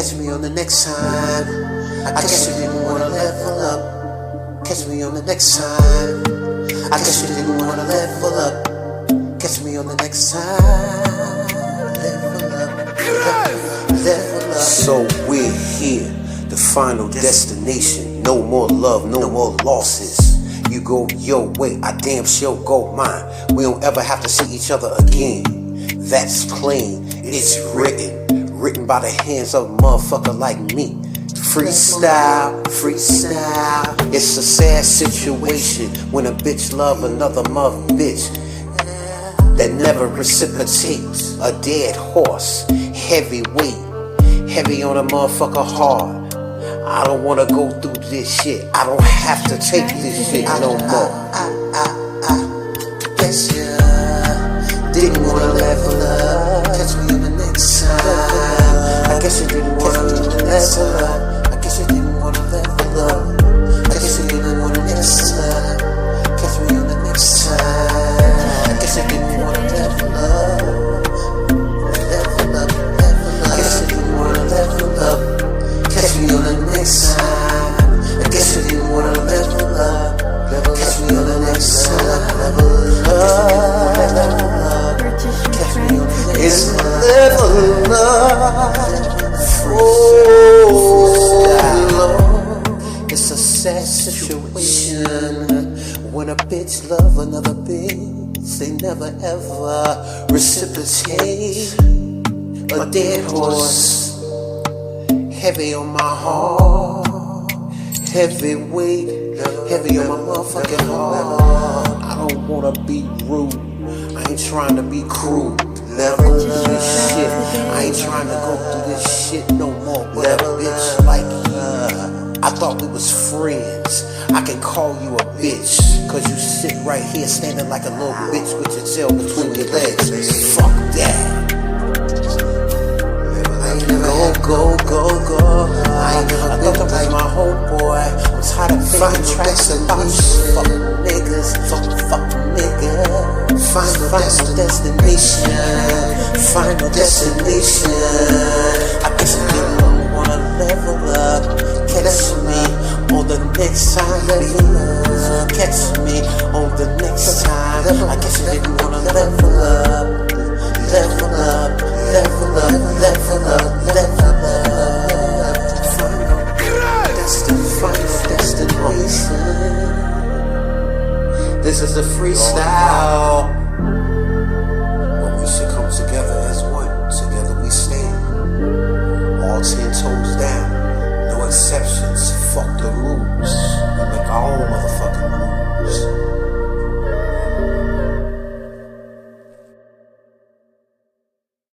Catch me on the next time. I guess you didn't wanna level up. Catch me on the next time. I guess you didn't wanna level up. Catch me on the next time. Level up, level up. So we're here, the final destination. No more love, no more losses. You go your way, I damn sure go mine. We don't ever have to see each other again. That's plain, it's written by the hands of a motherfucker like me. Freestyle, freestyle. It's a sad situation when a bitch love another mother bitch that never reciprocates. A dead horse, heavyweight, heavy on a motherfucker hard. I don't wanna go through this shit. I don't have to take this shit no more. Guess you didn't wanna level up. Catch me on the next time. I guess you didn't wanna level up. I guess you didn't wanna level up. I guess you didn't wanna next time. Catch me on the next time. I guess you didn't wanna level up. Level up, level up. I guess you didn't wanna level up. Catch me on the next time. I guess you didn't wanna level up. Catch me on the next time. Level up, level up. Catch me on the next time. It's level up. Oh Lord, it's a sad situation when a bitch love another bitch. They never ever reciprocate. A dead horse, heavy on my heart, heavy weight, heavy on my motherfucking heart. I don't wanna be rude, I ain't trying to be cruel. Level up this shit, I ain't trying to go through this shit no more. But a bitch like you, I thought we was friends. I can call you a bitch, cause you sit right here standing like a little bitch with your tail between your legs. Fuck that. Go. I thought that was my homeboy. I'm tired of finding tracks about fuck niggas, fuck niggas. Final destination. I guess you didn't wanna level up. Catch me on the next time. Catch me on the next time. I guess you didn't wanna